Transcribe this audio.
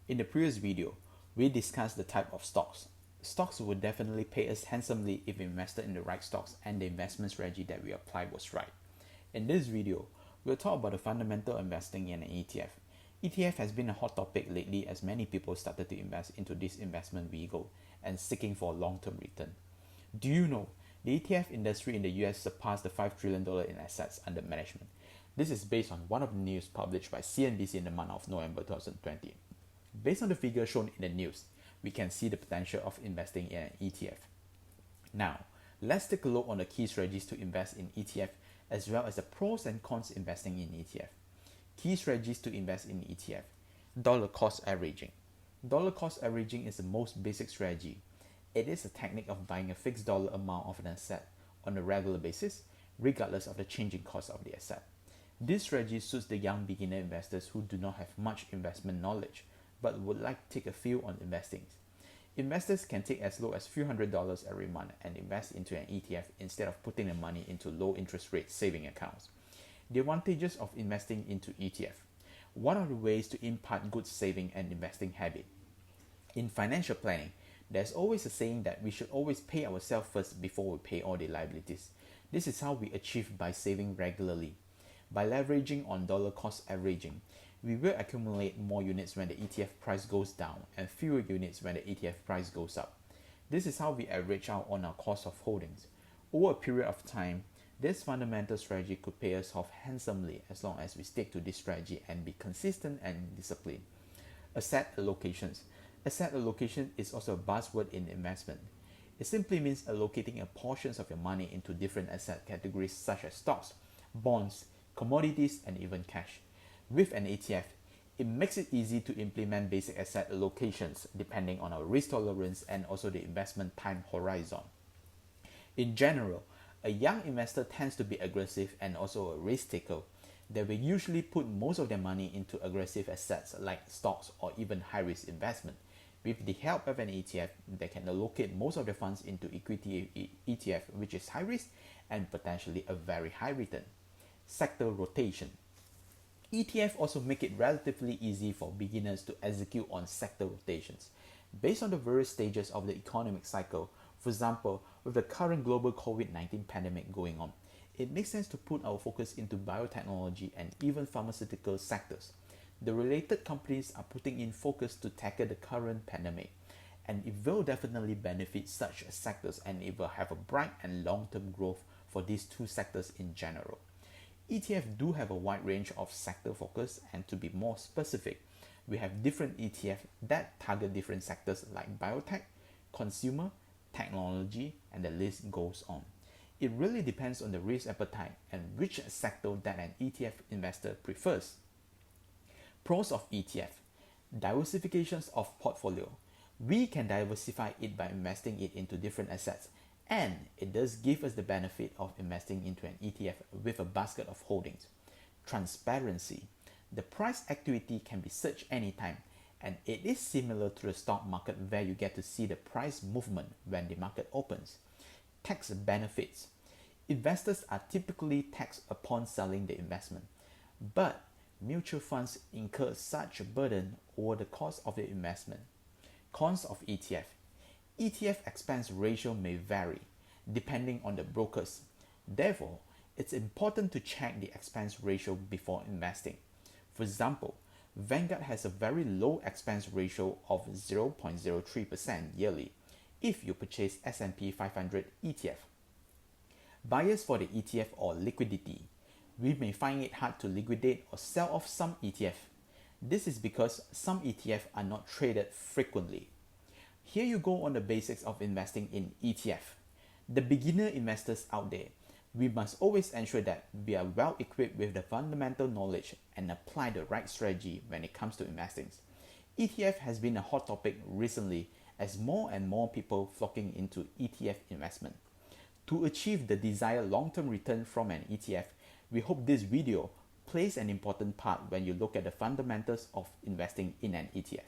In the previous video, we discussed the type of stocks. Stocks would definitely pay us handsomely if we invested in the right stocks and the investment strategy that we applied was right. In this video, we'll talk about the fundamental investing in an ETF. ETF has been a hot topic lately as many people started to invest into this investment vehicle and seeking for a long-term return. Do you know the ETF industry in the US surpassed the $5 trillion in assets under management? This is based on one of the news published by CNBC in the month of November 2020. Based on the figures shown in the news, we can see the potential of investing in an ETF. Now, let's take a look on the key strategies to invest in ETF as well as the pros and cons investing in ETF. Key strategies to invest in ETF. Dollar cost averaging. Dollar cost averaging is the most basic strategy. It is a technique of buying a fixed dollar amount of an asset on a regular basis, regardless of the changing cost of the asset. This strategy suits the young beginner investors who do not have much investment knowledge but would like to take a few on investing. Investors can take as low as few $100s every month and invest into an ETF instead of putting the money into low interest rate saving accounts. The advantages of investing into ETF. One of the ways to impart good saving and investing habit. In financial planning, there's always a saying that we should always pay ourselves first before we pay all the liabilities. This is how we achieve by saving regularly. By leveraging on dollar cost averaging, we will accumulate more units when the ETF price goes down and fewer units when the ETF price goes up. This is how we average out on our cost of holdings. Over a period of time, this fundamental strategy could pay us off handsomely as long as we stick to this strategy and be consistent and disciplined. Asset allocations. Asset allocation is also a buzzword in investment. It simply means allocating a portion of your money into different asset categories such as stocks, bonds, commodities, and even cash. With an ETF, it makes it easy to implement basic asset allocations depending on our risk tolerance and also the investment time horizon. In general, a young investor tends to be aggressive and also a risk taker. They will usually put most of their money into aggressive assets like stocks or even high-risk investment. With the help of an ETF, they can allocate most of their funds into equity ETF, which is high risk and potentially a very high return. Sector rotation. ETF also make it relatively easy for beginners to execute on sector rotations. Based on the various stages of the economic cycle, for example, with the current global COVID-19 pandemic going on, it makes sense to put our focus into biotechnology and even pharmaceutical sectors. The related companies are putting in focus to tackle the current pandemic, and it will definitely benefit such sectors and it will have a bright and long-term growth for these two sectors in general. ETF do have a wide range of sector focus, and to be more specific, we have different ETF that target different sectors like biotech, consumer, technology, and the list goes on. It really depends on the risk appetite and which sector that an ETF investor prefers. Pros of ETF. Diversifications of portfolio. We can diversify it by investing it into different assets, and it does give us the benefit of investing into an ETF with a basket of holdings. Transparency. The price activity can be searched anytime, and it is similar to the stock market where you get to see the price movement when the market opens. Tax benefits. Investors are typically taxed upon selling the investment, but mutual funds incur such a burden over the cost of the investment. Cons of ETF. ETF expense ratio may vary depending on the brokers. Therefore, it's important to check the expense ratio before investing. For example, Vanguard has a very low expense ratio of 0.03% yearly if you purchase S&P 500 ETF. Buyers for the ETF or liquidity. We may find it hard to liquidate or sell off some ETF. This is because some ETF are not traded frequently. Here you go on the basics of investing in ETF. The beginner investors out there, we must always ensure that we are well equipped with the fundamental knowledge and apply the right strategy when it comes to investing. ETF has been a hot topic recently as more and more people flocking into ETF investment. To achieve the desired long-term return from an ETF, we hope this video plays an important part when you look at the fundamentals of investing in an ETF.